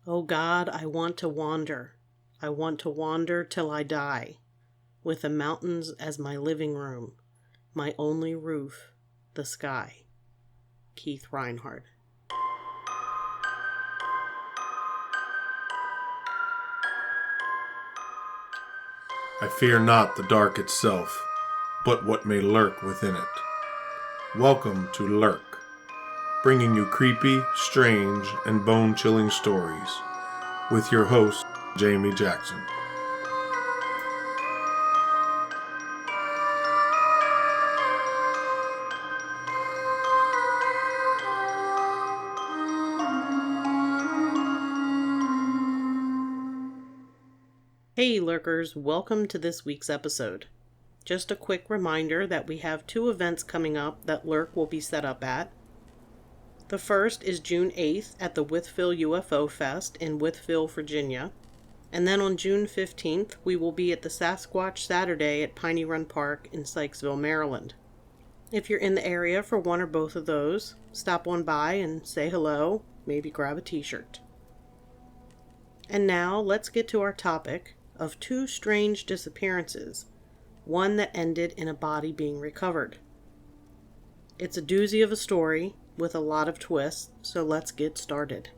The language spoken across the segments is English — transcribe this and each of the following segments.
O God, I want to wander. I want to wander till I die, with the mountains as my living room, my only roof, the sky. Keith Reinhard. I fear not the dark itself, but what may lurk within it. Welcome to Lurk, bringing you creepy, strange, and bone-chilling stories, with your host, Jamie Jackson. Hey lurkers, welcome to this week's episode. Just a quick reminder that we have 2 events coming up that Lurk will be set up at. The first is June 8th at the Wytheville UFO Fest in Wytheville, Virginia. And then on June 15th, we will be at the Sasquatch Saturday at Piney Run Park in Sykesville, Maryland. If you're in the area for one or both of those, stop on by and say hello, maybe grab a t-shirt. And now let's get to our topic of 2 strange disappearances, one that ended in a body being recovered. It's a doozy of a story with a lot of twists, so let's get started.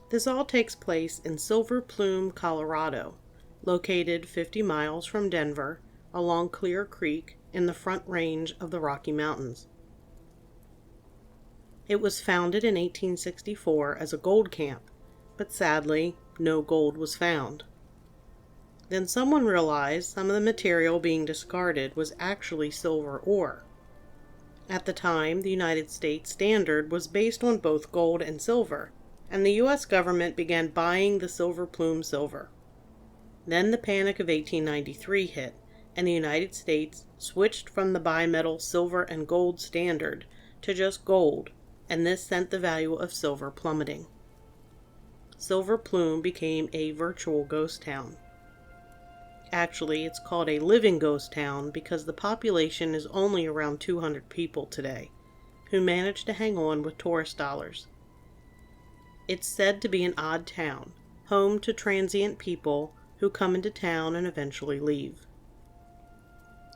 This all takes place in Silver Plume, Colorado, located 50 miles from Denver along Clear Creek in the Front Range of the Rocky Mountains. It was founded in 1864 as a gold camp, but sadly, no gold was found. Then someone realized some of the material being discarded was actually silver ore. At the time, the United States standard was based on both gold and silver, and the U.S. government began buying the Silver Plume silver. Then the Panic of 1893 hit, and the United States switched from the bimetal silver and gold standard to just gold, and this sent the value of silver plummeting. Silver Plume became a virtual ghost town. Actually, it's called a living ghost town because the population is only around 200 people today, who manage to hang on with tourist dollars. It's said to be an odd town, home to transient people who come into town and eventually leave.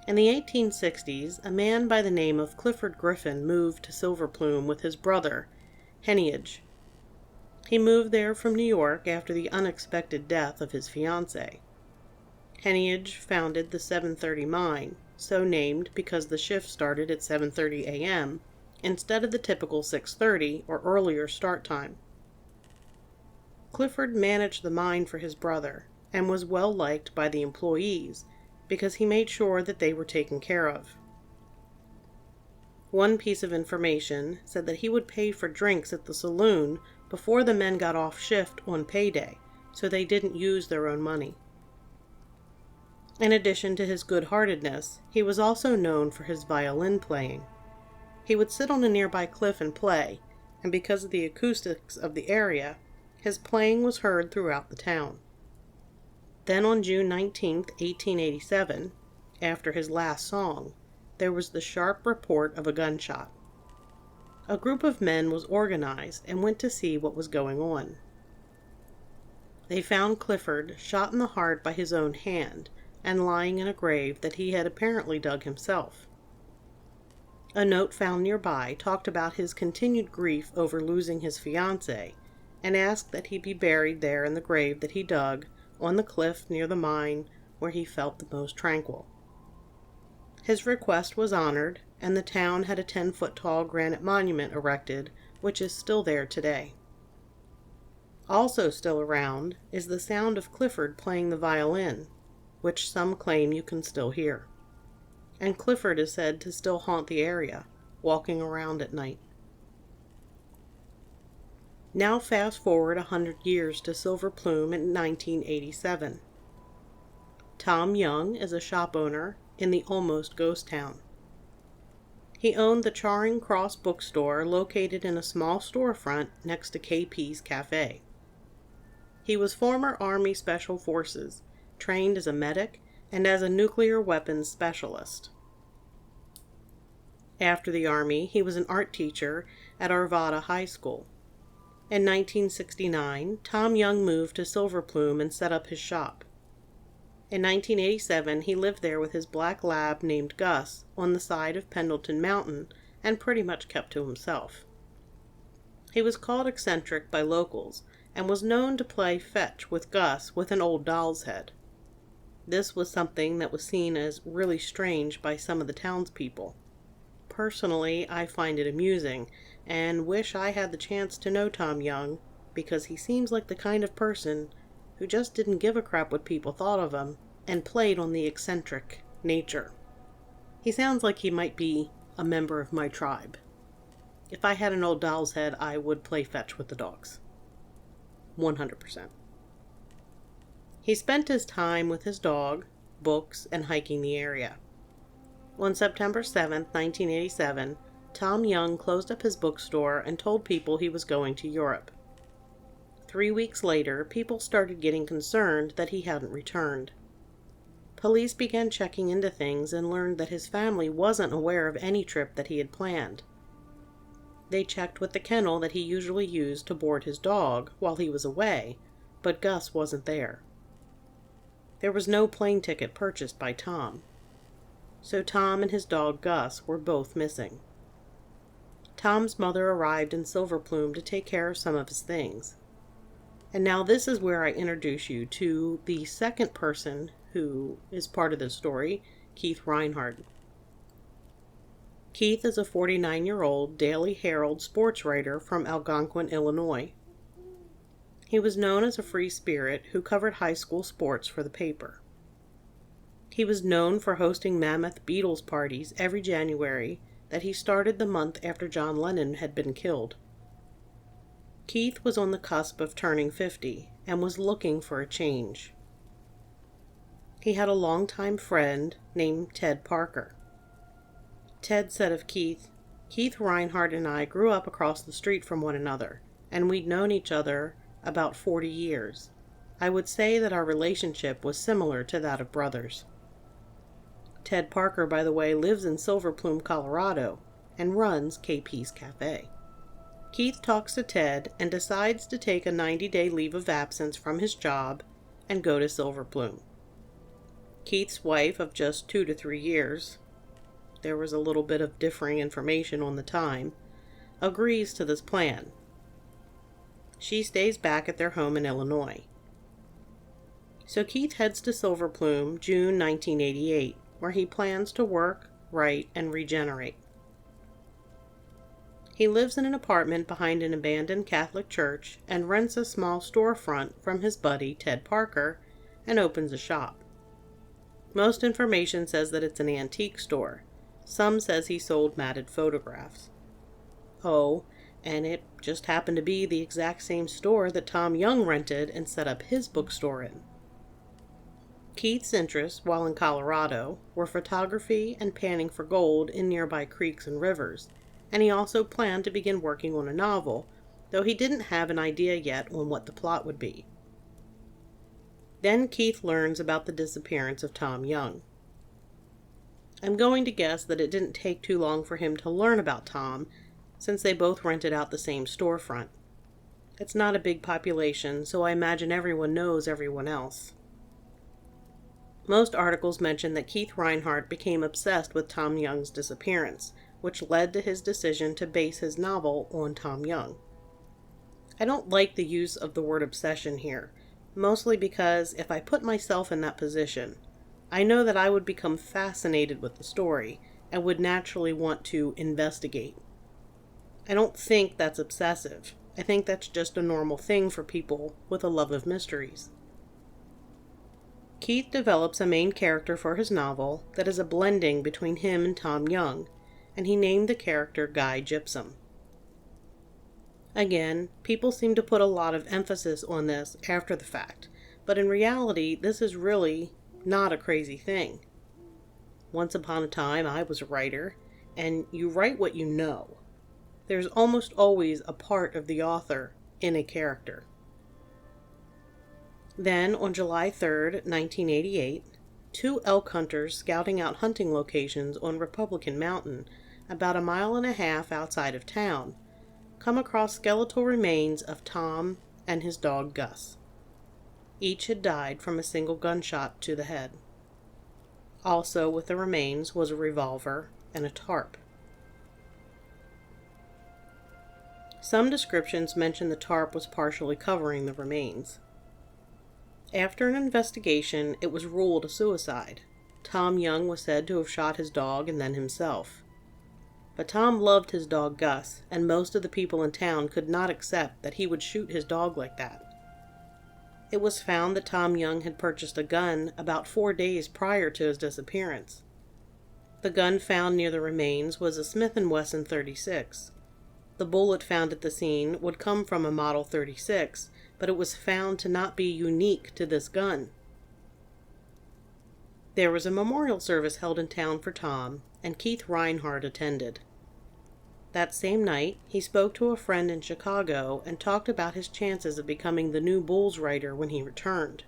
In the 1860s, a man by the name of Clifford Griffin moved to Silver Plume with his brother, Heneage. He moved there from New York after the unexpected death of his fiancée. Heneage founded the 7:30 mine, so named because the shift started at 7:30 a.m. instead of the typical 6:30 or earlier start time. Clifford managed the mine for his brother and was well liked by the employees because he made sure that they were taken care of. One piece of information said that he would pay for drinks at the saloon before the men got off shift on payday, so they didn't use their own money. In addition to his good-heartedness, he was also known for his violin playing. He would sit on a nearby cliff and play, and because of the acoustics of the area, his playing was heard throughout the town. Then on June 19, 1887, after his last song, there was the sharp report of a gunshot. A group of men was organized and went to see what was going on. They found Clifford shot in the heart by his own hand and lying in a grave that he had apparently dug himself. A note found nearby talked about his continued grief over losing his fiancée and asked that he be buried there in the grave that he dug on the cliff near the mine where he felt the most tranquil. His request was honored, and the town had a 10-foot-tall granite monument erected, which is still there today. Also still around is the sound of Clifford playing the violin, which some claim you can still hear. And Clifford is said to still haunt the area, walking around at night. Now fast forward 100 years to Silver Plume in 1987. Tom Young is a shop owner in the almost ghost town. He owned the Charing Cross bookstore located in a small storefront next to KP's Cafe. He was former Army Special Forces, trained as a medic and as a nuclear weapons specialist. After the Army, he was an art teacher at Arvada High School. In 1969, Tom Young moved to Silver Plume and set up his shop. In 1987, he lived there with his black lab named Gus on the side of Pendleton Mountain and pretty much kept to himself. He was called eccentric by locals and was known to play fetch with Gus with an old doll's head. This was something that was seen as really strange by some of the townspeople. Personally, I find it amusing and wish I had the chance to know Tom Young, because he seems like the kind of person who just didn't give a crap what people thought of him and played on the eccentric nature. He sounds like he might be a member of my tribe. If I had an old doll's head, I would play fetch with the dogs. 100%. He spent his time with his dog, books, and hiking the area. On September 7, 1987, Tom Young closed up his bookstore and told people he was going to Europe. 3 weeks later, people started getting concerned that he hadn't returned. Police began checking into things and learned that his family wasn't aware of any trip that he had planned. They checked with the kennel that he usually used to board his dog while he was away, but Gus wasn't there. There was no plane ticket purchased by Tom. So Tom and his dog Gus were both missing. Tom's mother arrived in Silver Plume to take care of some of his things. And now this is where I introduce you to the second person who is part of the story, Keith Reinhard. Keith is a 49-year-old Daily Herald sports writer from Algonquin, Illinois. He was known as a free spirit who covered high school sports for the paper. He was known for hosting mammoth Beatles parties every January that he started the month after John Lennon had been killed. Keith was on the cusp of turning 50 and was looking for a change. He had a longtime friend named Ted Parker. Ted said of Keith, "Keith Reinhard and I grew up across the street from one another, and we'd known each other about 40 years. I would say that our relationship was similar to that of brothers." Ted Parker, by the way, lives in Silver Plume, Colorado, and runs KP's Cafe. Keith talks to Ted and decides to take a 90-day leave of absence from his job and go to Silver Plume. Keith's wife of just 2 to 3 years, there was a little bit of differing information on the time, agrees to this plan. She stays back at their home in Illinois. So Keith heads to Silver Plume, June 1988, where he plans to work, write, and regenerate. He lives in an apartment behind an abandoned Catholic church and rents a small storefront from his buddy Ted Parker and opens a shop. Most information says that it's an antique store. Some says he sold matted photographs. Oh, and it just happened to be the exact same store that Tom Young rented and set up his bookstore in. Keith's interests, while in Colorado, were photography and panning for gold in nearby creeks and rivers, and he also planned to begin working on a novel, though he didn't have an idea yet on what the plot would be. Then Keith learns about the disappearance of Tom Young. I'm going to guess that it didn't take too long for him to learn about Tom, since they both rented out the same storefront. It's not a big population, so I imagine everyone knows everyone else. Most articles mention that Keith Reinhard became obsessed with Tom Young's disappearance, which led to his decision to base his novel on Tom Young. I don't like the use of the word obsession here, mostly because if I put myself in that position, I know that I would become fascinated with the story and would naturally want to investigate. I don't think that's obsessive. I think that's just a normal thing for people with a love of mysteries. Keith develops a main character for his novel that is a blending between him and Tom Young, and he named the character Guy Gypsum. Again, people seem to put a lot of emphasis on this after the fact, but in reality, this is really not a crazy thing. Once upon a time, I was a writer, and you write what you know. There's almost always a part of the author in a character. Then, on July 3rd, 1988, 2 elk hunters scouting out hunting locations on Republican Mountain, about 1.5 miles outside of town, come across skeletal remains of Tom and his dog Gus. Each had died from a single gunshot to the head. Also with the remains was a revolver and a tarp. Some descriptions mention the tarp was partially covering the remains. After an investigation, it was ruled a suicide. Tom Young was said to have shot his dog and then himself. But Tom loved his dog Gus, and most of the people in town could not accept that he would shoot his dog like that. It was found that Tom Young had purchased a gun about 4 days prior to his disappearance. The gun found near the remains was a Smith & Wesson .36. The bullet found at the scene would come from a Model 36, but it was found to not be unique to this gun. There was a memorial service held in town for Tom, and Keith Reinhard attended. That same night, he spoke to a friend in Chicago and talked about his chances of becoming the new Bulls writer when he returned.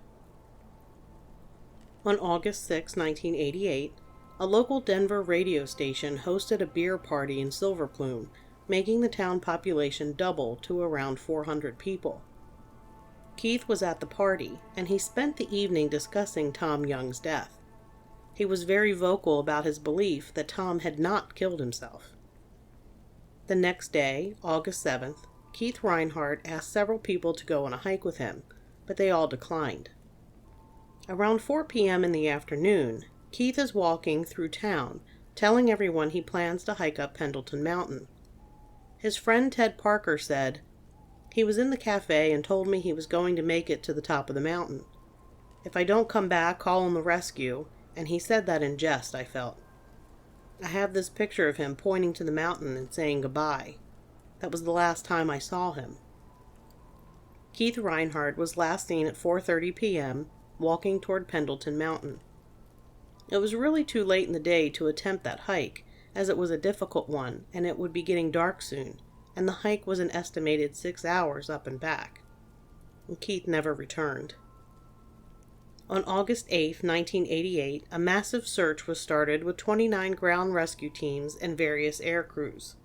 On August 6, 1988, a local Denver radio station hosted a beer party in Silver Plume, making the town population double to around 400 people. Keith was at the party, and he spent the evening discussing Tom Young's death. He was very vocal about his belief that Tom had not killed himself. The next day, August 7th, Keith Reinhard asked several people to go on a hike with him, but they all declined. Around 4 p.m. in the afternoon, Keith is walking through town, telling everyone he plans to hike up Pendleton Mountain. His friend Ted Parker said, "He was in the cafe and told me he was going to make it to the top of the mountain. If I don't come back, call in the rescue," and he said that in jest, I felt. I have this picture of him pointing to the mountain and saying goodbye. That was the last time I saw him. Keith Reinhard was last seen at 4:30 p.m., walking toward Pendleton Mountain. It was really too late in the day to attempt that hike, as it was a difficult one, and it would be getting dark soon, and the hike was an estimated 6 hours up and back. And Keith never returned. On August 8, 1988, a massive search was started with 29 ground rescue teams and various air crews.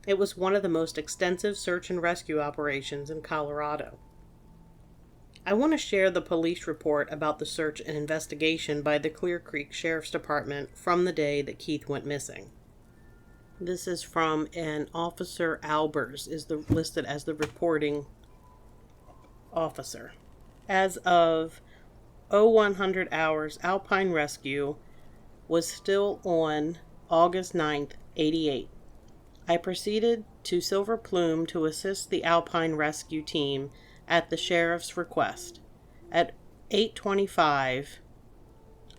It was one of the most extensive search and rescue operations in Colorado. I want to share the police report about the search and investigation by the Clear Creek Sheriff's Department from the day that Keith went missing. This is from an Officer Albers, listed as the reporting officer. As of 0100 hours, Alpine Rescue was still on August 9th, 88. I proceeded to Silver Plume to assist the Alpine Rescue team at the sheriff's request. At 8:25,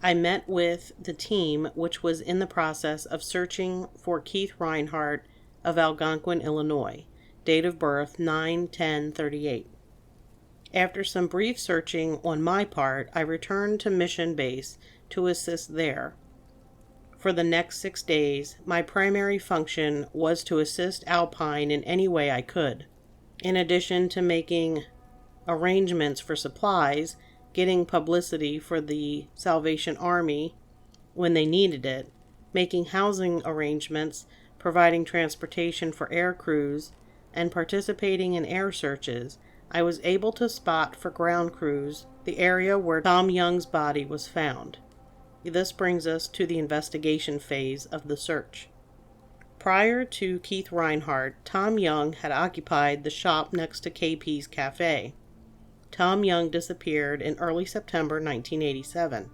I met with the team, which was in the process of searching for Keith Reinhard of Algonquin, Illinois, date of birth 9/10/38. After some brief searching on my part, I returned to Mission Base to assist there. For the next 6 days, my primary function was to assist Alpine in any way I could, in addition to making arrangements for supplies, getting publicity for the Salvation Army when they needed it, making housing arrangements, providing transportation for air crews, and participating in air searches. I was able to spot for ground crews the area where Tom Young's body was found. This brings us to the investigation phase of the search. Prior to Keith Reinhard, Tom Young had occupied the shop next to KP's Cafe. Tom Young disappeared in early September 1987.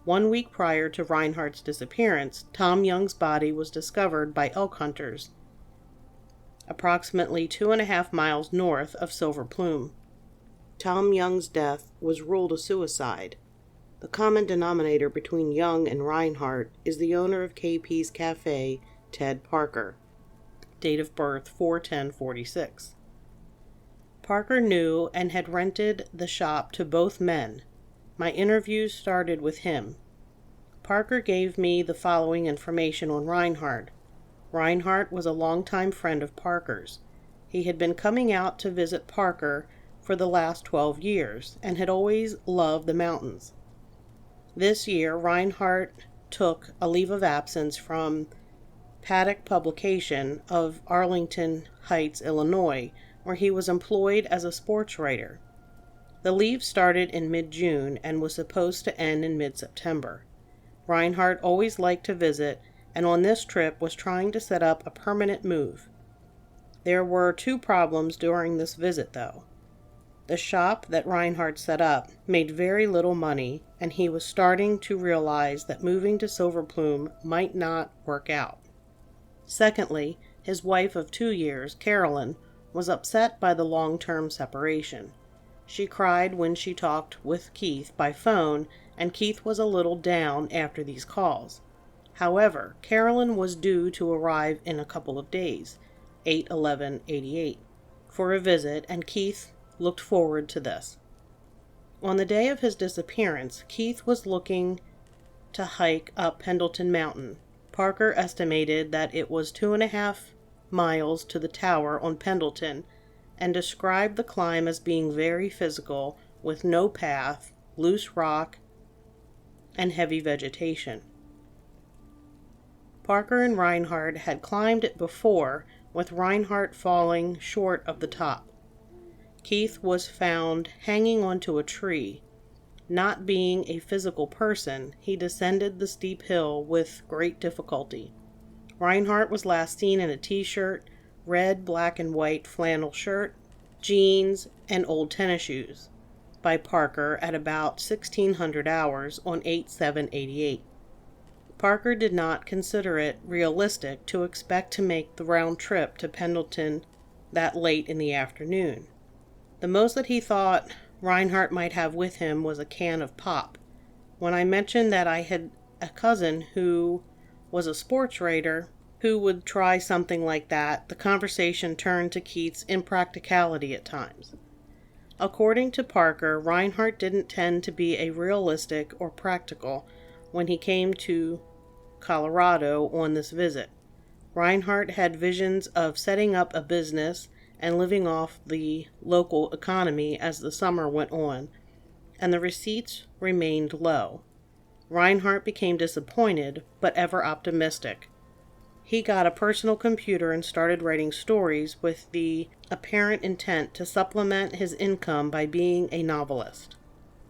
1 week prior to Reinhard's disappearance, Tom Young's body was discovered by elk hunters approximately 2.5 miles north of Silver Plume. Tom Young's death was ruled a suicide. The common denominator between Young and Reinhard is the owner of KP's Cafe, Ted Parker. Date of birth 4/10/46. Parker knew and had rented the shop to both men. My interviews started with him. Parker gave me the following information on Reinhard. Reinhard was a longtime friend of Parker's. He had been coming out to visit Parker for the last 12 years and had always loved the mountains. This year, Reinhard took a leave of absence from Paddock publication of Arlington Heights, Illinois, where he was employed as a sports writer. The leave started in mid-June and was supposed to end in mid-September. Reinhard always liked to visit, and on this trip was trying to set up a permanent move. There were two problems during this visit, though. The shop that Reinhard set up made very little money, and he was starting to realize that moving to Silver Plume might not work out. Secondly, his wife of 2 years, Carolyn, was upset by the long-term separation. She cried when she talked with Keith by phone, and Keith was a little down after these calls. However, Carolyn was due to arrive in a couple of days, 8/11/88, for a visit, and Keith looked forward to this. On the day of his disappearance, Keith was looking to hike up Pendleton Mountain. Parker estimated that it was 2.5 miles to the tower on Pendleton, and described the climb as being very physical, with no path, loose rock, and heavy vegetation. Parker and Reinhard had climbed it before, with Reinhard falling short of the top. Keith was found hanging onto a tree. Not being a physical person, he descended the steep hill with great difficulty. Reinhard was last seen in a t-shirt, red, black, and white flannel shirt, jeans, and old tennis shoes by Parker at about 1600 hours on 8/7/88. Parker did not consider it realistic to expect to make the round trip to Pendleton that late in the afternoon. The most that he thought Reinhard might have with him was a can of pop. When I mentioned that I had a cousin who was a sports writer who would try something like that, the conversation turned to Keith's impracticality at times. According to Parker, Reinhard didn't tend to be a realistic or practical when he came to Colorado on this visit. Reinhard had visions of setting up a business and living off the local economy as the summer went on, and the receipts remained low. Reinhard became disappointed, but ever optimistic. He got a personal computer and started writing stories with the apparent intent to supplement his income by being a novelist.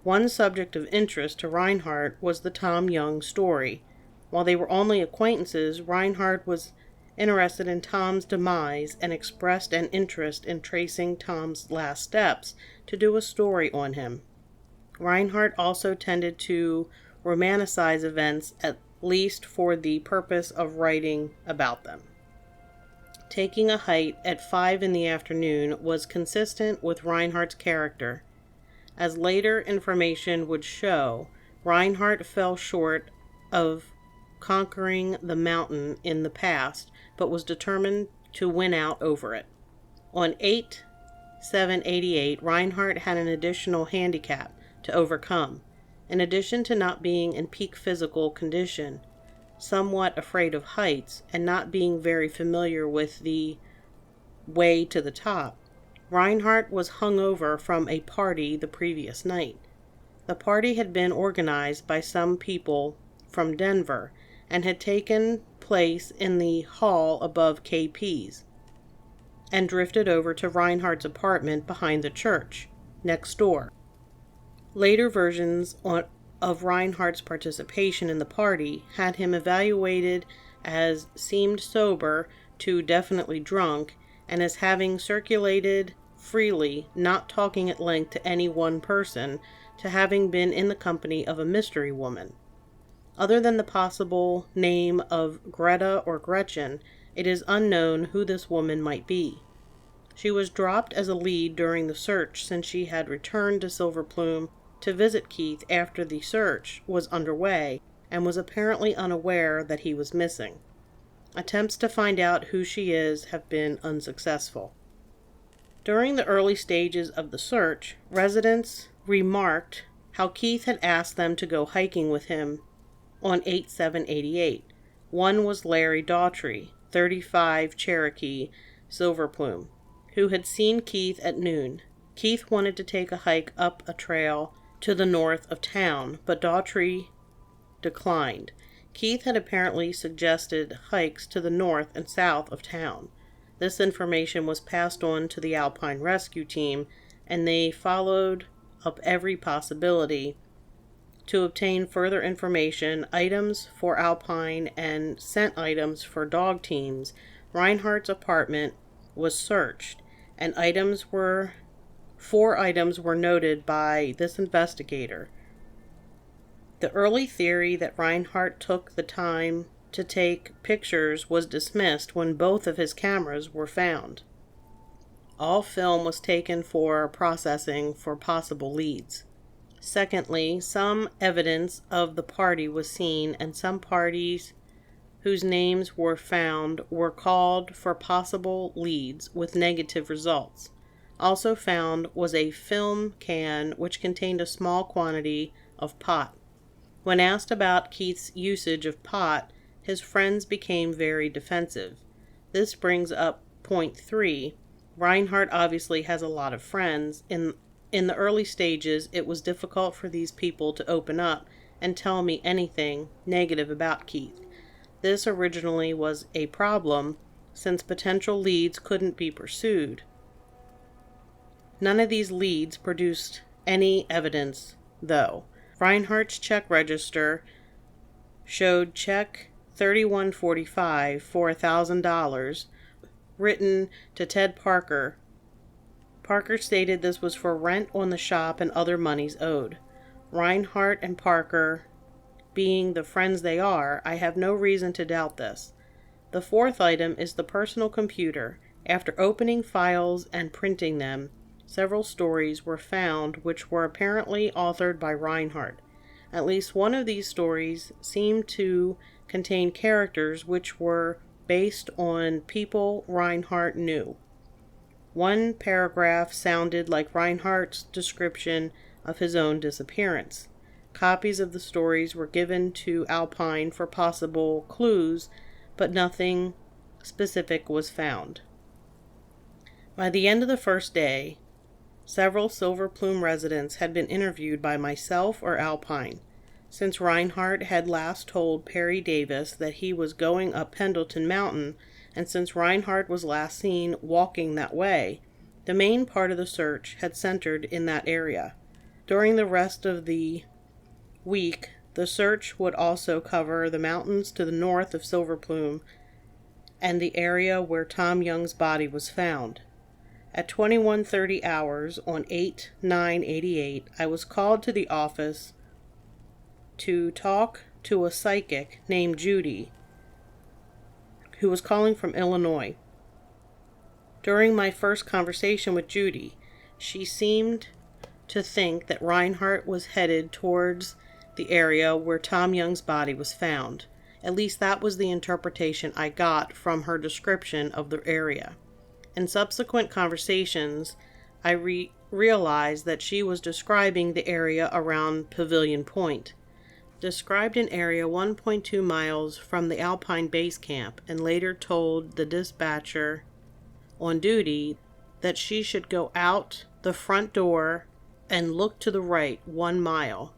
One subject of interest to Reinhard was the Tom Young story. While they were only acquaintances, Reinhard was interested in Tom's demise and expressed an interest in tracing Tom's last steps to do a story on him. Reinhard also tended to romanticize events, at least for the purpose of writing about them. Taking a hike at 5 in the afternoon was consistent with Reinhard's character. As later information would show, Reinhard fell short of conquering the mountain in the past, but was determined to win out over it. On 8/7/88, Reinhard had an additional handicap to overcome. In addition to not being in peak physical condition, somewhat afraid of heights, and not being very familiar with the way to the top, Reinhard was hungover from a party the previous night. The party had been organized by some people from Denver and had taken place in the hall above KP's and drifted over to Reinhard's apartment behind the church, next door. Later versions of Reinhard's participation in the party had him evaluated as seemed sober to definitely drunk, and as having circulated freely, not talking at length to any one person, to having been in the company of a mystery woman. Other than the possible name of Greta or Gretchen, it is unknown who this woman might be. She was dropped as a lead during the search, since she had returned to Silver Plume to visit Keith after the search was underway, and was apparently unaware that he was missing. Attempts to find out who she is have been unsuccessful. During the early stages of the search, residents remarked how Keith had asked them to go hiking with him on 8/7/88. One was Larry Daughtry, 35 Cherokee, Silver Plume, who had seen Keith at noon. Keith wanted to take a hike up a trail to the north of town, but Daughtry declined. Keith had apparently suggested hikes to the north and south of town. This information was passed on to the Alpine Rescue Team, and they followed up every possibility to obtain further information, items for Alpine, and scent items for dog teams. Reinhardt's apartment was searched, and 4 items were noted by this investigator. The early theory that Reinhardt took the time to take pictures was dismissed when both of his cameras were found. All film was taken for processing for possible leads. Secondly, some evidence of the party was seen, and some parties whose names were found were called for possible leads with negative results. Also found was a film can which contained a small quantity of pot. When asked about Keith's usage of pot, his friends became very defensive. This brings up point 3. Reinhardt obviously has a lot of friends. In the early stages, it was difficult for these people to open up and tell me anything negative about Keith. This originally was a problem, since potential leads couldn't be pursued. None of these leads produced any evidence, though. Reinhardt's check register showed check 3145 for $1,000 written to Ted Parker. Parker stated this was for rent on the shop and other monies owed. Reinhardt and Parker, being the friends they are, I have no reason to doubt this. The 4th item is the personal computer. After opening files and printing them, several stories were found which were apparently authored by Reinhardt. At least one of these stories seemed to contain characters which were based on people Reinhardt knew. One paragraph sounded like Reinhardt's description of his own disappearance. Copies of the stories were given to Alpine for possible clues, but nothing specific was found. By the end of the first day, several Silver Plume residents had been interviewed by myself or Alpine. Since Reinhardt had last told Perry Davis that he was going up Pendleton Mountain, and since Reinhardt was last seen walking that way, the main part of the search had centered in that area. During the rest of the week, the search would also cover the mountains to the north of Silver Plume and the area where Tom Young's body was found. At 21:30 hours on 8/9/88, I was called to the office to talk to a psychic named Judy, who was calling from Illinois. During my first conversation with Judy, she seemed to think that Reinhardt was headed towards the area where Tom Young's body was found. At least that was the interpretation I got from her description of the area. In subsequent conversations, I realized that she was describing the area around Pavilion Point. Described an area 1.2 miles from the Alpine base camp, and later told the dispatcher on duty that she should go out the front door and look to the right 1 mile.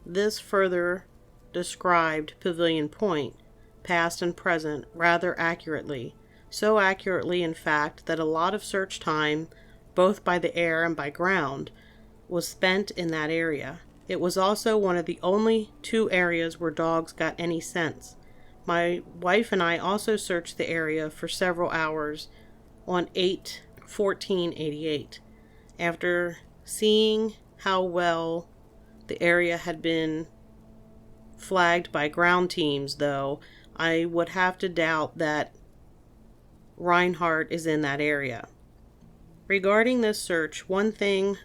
This further described Pavilion Point, past and present, rather accurately. So accurately, in fact, that a lot of search time, both by the air and by ground, was spent in that area. It was also one of the only 2 areas where dogs got any scents. My wife and I also searched the area for several hours on 8/14/88. After seeing how well the area had been flagged by ground teams, though, I would have to doubt that Reinhardt is in that area. Regarding this search, one thing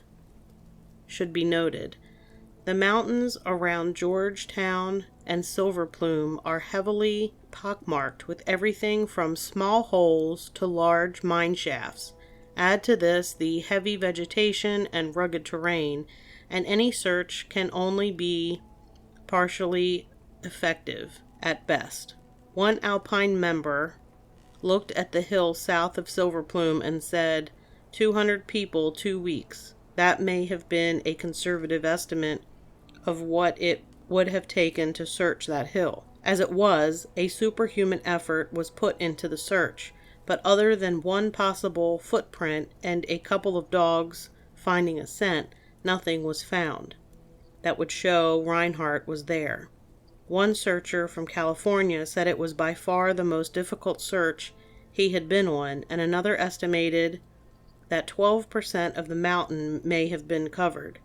should be noted. The mountains around Georgetown and Silver Plume are heavily pockmarked with everything from small holes to large mine shafts. Add to this the heavy vegetation and rugged terrain, and any search can only be partially effective at best. One Alpine member looked at the hill south of Silver Plume and said, 200 people, 2 weeks. That may have been a conservative estimate of what it would have taken to search that hill. As it was, a superhuman effort was put into the search, but other than one possible footprint and a couple of dogs finding a scent, nothing was found that would show Reinhard was there. One searcher from California said it was by far the most difficult search he had been on, and another estimated that 12% of the mountain may have been covered.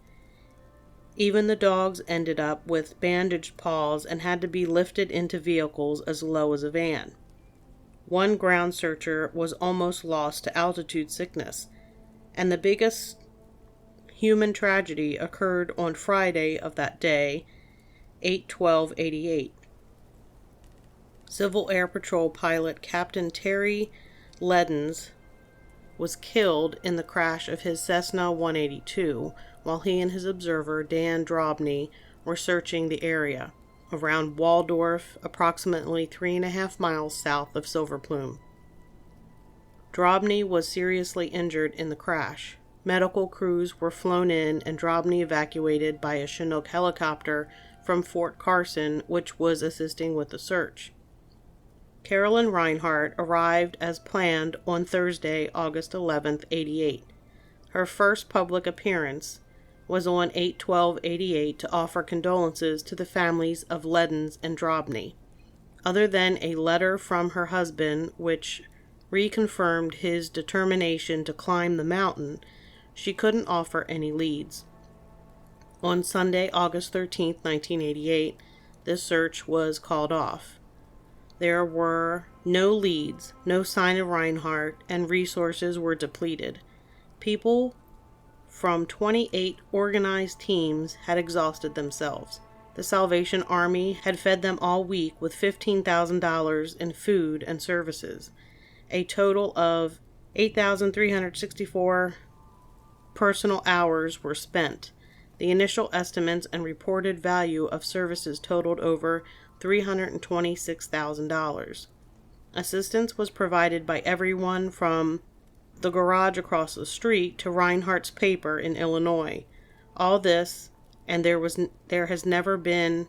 Even the dogs ended up with bandaged paws and had to be lifted into vehicles as low as a van. One ground searcher was almost lost to altitude sickness, and the biggest human tragedy occurred on Friday of that day, 8/12/88. Civil Air Patrol pilot Captain Terry Leddens was killed in the crash of his Cessna 182 while he and his observer Dan Drobny were searching the area around Waldorf, approximately 3.5 miles south of Silver Plume. Drobny was seriously injured in the crash. Medical crews were flown in and Drobny evacuated by a Chinook helicopter from Fort Carson, which was assisting with the search. Carolyn Reinhard arrived as planned on Thursday, August 11th, 88. Her first public appearance was on 8/12/88 to offer condolences to the families of Leddens and Drobny. Other than a letter from her husband, which reconfirmed his determination to climb the mountain, she couldn't offer any leads. On Sunday, August 13th, 1988, this search was called off. There were no leads, no sign of Reinhard, and resources were depleted. People from 28 organized teams had exhausted themselves. The Salvation Army had fed them all week with $15,000 in food and services. A total of 8,364 personal hours were spent. The initial estimates and reported value of services totaled over $326,000. Assistance was provided by everyone from the garage across the street to Reinhardt's paper in Illinois. All this, and there has never been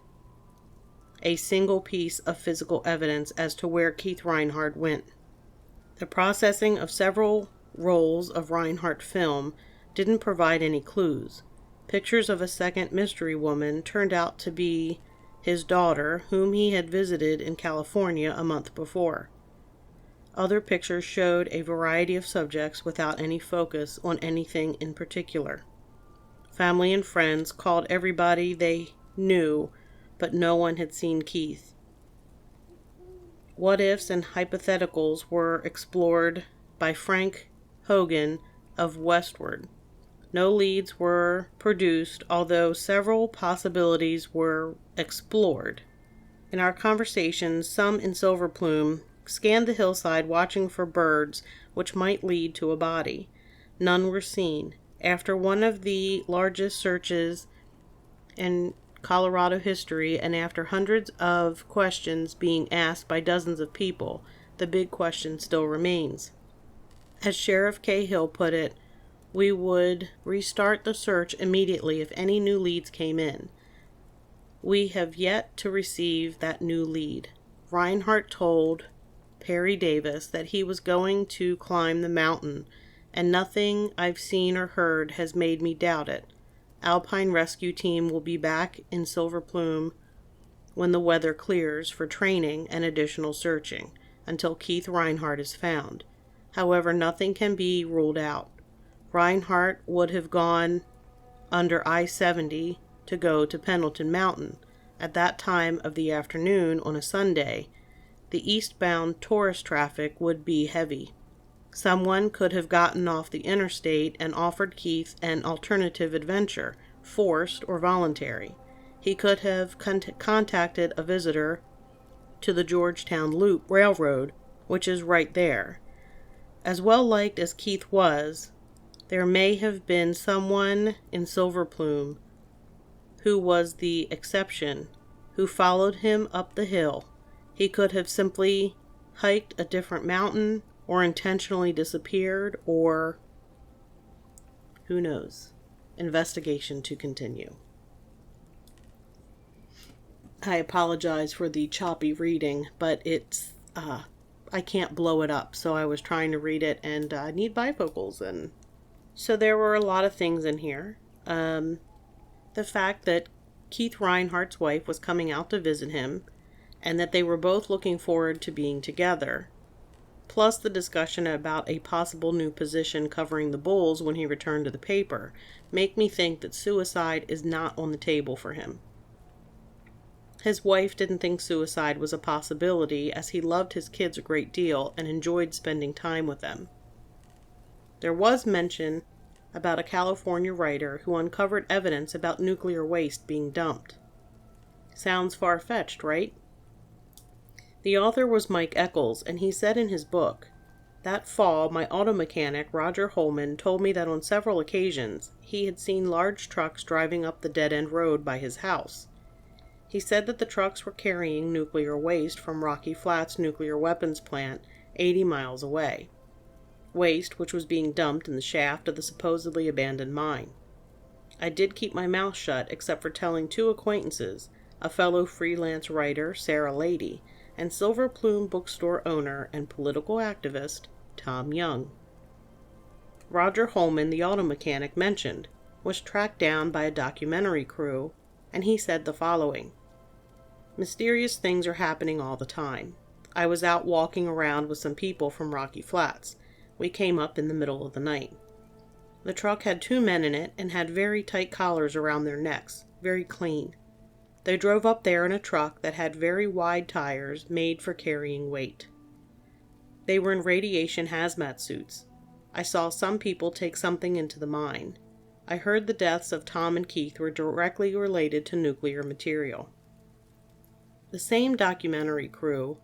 a single piece of physical evidence as to where Keith Reinhard went. The processing of several rolls of Reinhardt film didn't provide any clues. Pictures of a second mystery woman turned out to be his daughter, whom he had visited in California a month before. Other pictures showed a variety of subjects without any focus on anything in particular. Family and friends called everybody they knew, but no one had seen Keith. What ifs and hypotheticals were explored by Frank Hogan of Westward. No leads were produced, although several possibilities were explored. In our conversations, some in Silver Plume scanned the hillside watching for birds which might lead to a body. None were seen. After one of the largest searches in Colorado history, and after hundreds of questions being asked by dozens of people, the big question still remains. As Sheriff Cahill put it, we would restart the search immediately if any new leads came in. We have yet to receive that new lead. Reinhardt told Perry Davis that he was going to climb the mountain, and nothing I've seen or heard has made me doubt it. Alpine Rescue Team will be back in Silver Plume when the weather clears for training and additional searching until Keith Reinhard is found. However, nothing can be ruled out. Reinhardt would have gone under I-70 to go to Pendleton Mountain. At that time of the afternoon on a Sunday, the eastbound tourist traffic would be heavy. Someone could have gotten off the interstate and offered Keith an alternative adventure, forced or voluntary. He could have contacted a visitor to the Georgetown Loop Railroad, which is right there. As well liked as Keith was, there may have been someone in Silver Plume who was the exception, who followed him up the hill. He could have simply hiked a different mountain, or intentionally disappeared, or who knows. Investigation to continue. I apologize for the choppy reading, but I can't blow it up, so I was trying to read it, and I need bifocals, and so there were a lot of things in here. The fact that Keith Reinhardt's wife was coming out to visit him, and that they were both looking forward to being together, plus the discussion about a possible new position covering the bulls when he returned to the paper, make me think that suicide is not on the table for him. His wife didn't think suicide was a possibility, as he loved his kids a great deal and enjoyed spending time with them. There was mention about a California writer who uncovered evidence about nuclear waste being dumped. Sounds far-fetched, right? The author was Mike Eccles, and he said in his book, "That fall, my auto mechanic, Roger Holman, told me that on several occasions he had seen large trucks driving up the dead-end road by his house. He said that the trucks were carrying nuclear waste from Rocky Flats Nuclear Weapons Plant 80 miles away. Waste which was being dumped in the shaft of the supposedly abandoned mine. I did keep my mouth shut except for telling two acquaintances, a fellow freelance writer, Sarah Lady, and Silver Plume bookstore owner and political activist, Tom Young." Roger Holman, the auto mechanic mentioned, was tracked down by a documentary crew, and he said the following: "Mysterious things are happening all the time. I was out walking around with some people from Rocky Flats. We came up in the middle of the night. The truck had 2 men in it and had very tight collars around their necks, very clean. They drove up there in a truck that had very wide tires made for carrying weight. They were in radiation hazmat suits. I saw some people take something into the mine. I heard the deaths of Tom and Keith were directly related to nuclear material." The same documentary crew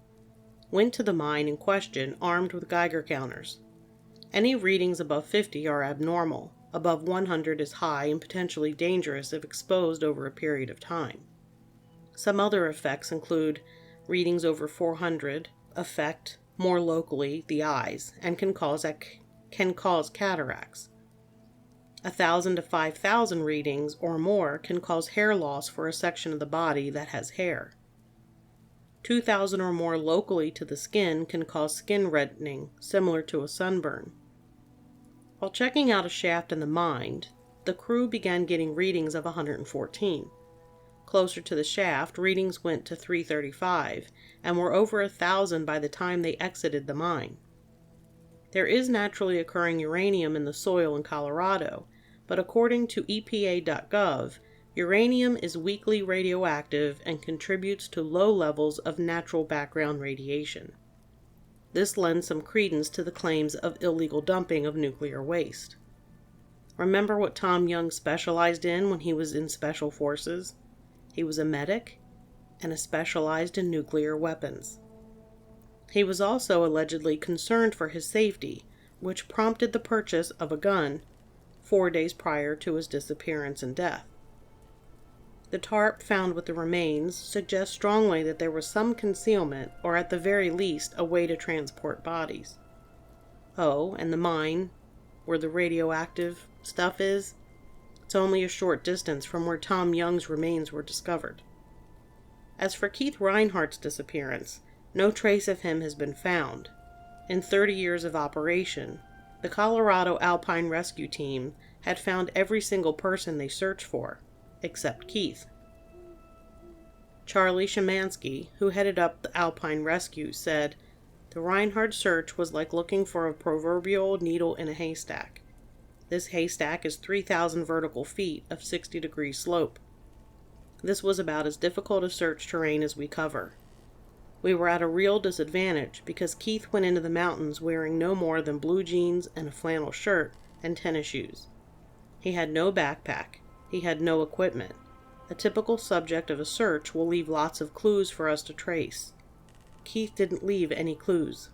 went to the mine in question armed with Geiger counters. Any readings above 50 are abnormal. Above 100 is high and potentially dangerous if exposed over a period of time. Some other effects include readings over 400 affect, more locally, the eyes and can cause cataracts. 1,000 to 5,000 readings or more can cause hair loss for a section of the body that has hair. 2,000 or more locally to the skin can cause skin reddening, similar to a sunburn. While checking out a shaft in the mine, the crew began getting readings of 114. Closer to the shaft, readings went to 335, and were over 1,000 by the time they exited the mine. There is naturally occurring uranium in the soil in Colorado, but according to EPA.gov, uranium is weakly radioactive and contributes to low levels of natural background radiation. This lends some credence to the claims of illegal dumping of nuclear waste. Remember what Tom Young specialized in when he was in Special Forces? He was a medic and specialized in nuclear weapons. He was also allegedly concerned for his safety, which prompted the purchase of a gun 4 days prior to his disappearance and death. The tarp found with the remains suggests strongly that there was some concealment, or at the very least, a way to transport bodies. Oh, and the mine, where the radioactive stuff is, it's only a short distance from where Tom Young's remains were discovered. As for Keith Reinhardt's disappearance, no trace of him has been found. In 30 years of operation, the Colorado Alpine Rescue Team had found every single person they searched for, except Keith. Charlie Szymanski, who headed up the Alpine Rescue, said, "The Reinhardt search was like looking for a proverbial needle in a haystack. This haystack is 3,000 vertical feet of 60-degree slope. This was about as difficult a search terrain as we cover. We were at a real disadvantage because Keith went into the mountains wearing no more than blue jeans and a flannel shirt and tennis shoes. He had no backpack. He had no equipment. A typical subject of a search will leave lots of clues for us to trace. Keith didn't leave any clues.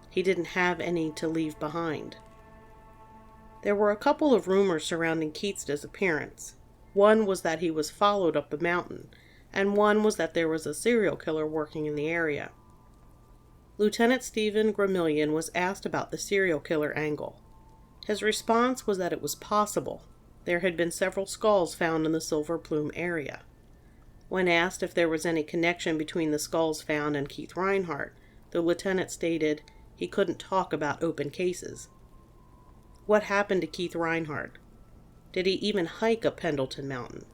He didn't have any to leave behind." There were a couple of rumors surrounding Keith's disappearance. One was that he was followed up the mountain, and one was that there was a serial killer working in the area. Lieutenant Stephen Gramillion was asked about the serial killer angle. His response was that it was possible. There had been several skulls found in the Silver Plume area. When asked if there was any connection between the skulls found and Keith Reinhard, the lieutenant stated he couldn't talk about open cases. What happened to Keith Reinhard? Did he even hike up Pendleton Mountain?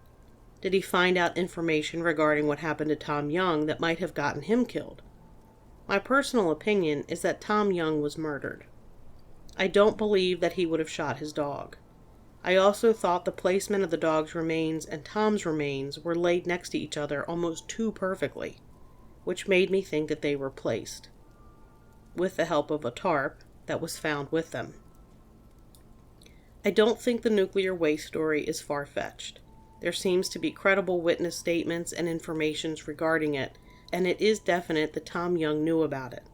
Did he find out information regarding what happened to Tom Young that might have gotten him killed? My personal opinion is that Tom Young was murdered. I don't believe that he would have shot his dog. I also thought the placement of the dog's remains and Tom's remains were laid next to each other almost too perfectly, which made me think that they were placed, with the help of a tarp that was found with them. I don't think the nuclear waste story is far-fetched. There seems to be credible witness statements and information regarding it, and it is definite that Tom Young knew about it.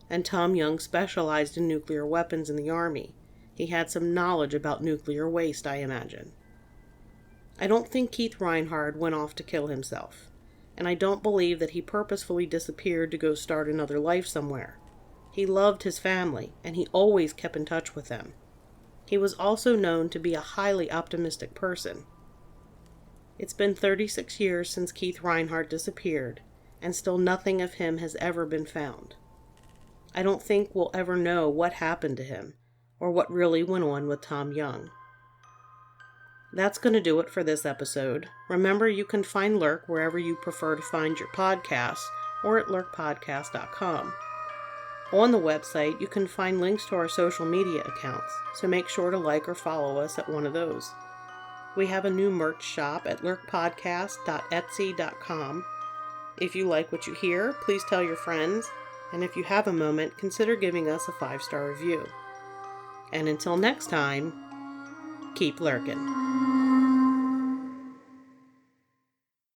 And Tom Young specialized in nuclear weapons in the Army. He had some knowledge about nuclear waste, I imagine. I don't think Keith Reinhard went off to kill himself, and I don't believe that he purposefully disappeared to go start another life somewhere. He loved his family, and he always kept in touch with them. He was also known to be a highly optimistic person. It's been 36 years since Keith Reinhard disappeared, and still nothing of him has ever been found. I don't think we'll ever know what happened to him, or what really went on with Tom Young. That's going to do it for this episode. Remember, you can find Lurk wherever you prefer to find your podcasts, or at lurkpodcast.com. On the website, you can find links to our social media accounts, so make sure to like or follow us at one of those. We have a new merch shop at lurkpodcast.etsy.com. If you like what you hear, please tell your friends, and if you have a moment, consider giving us a 5-star review. And until next time, keep lurking.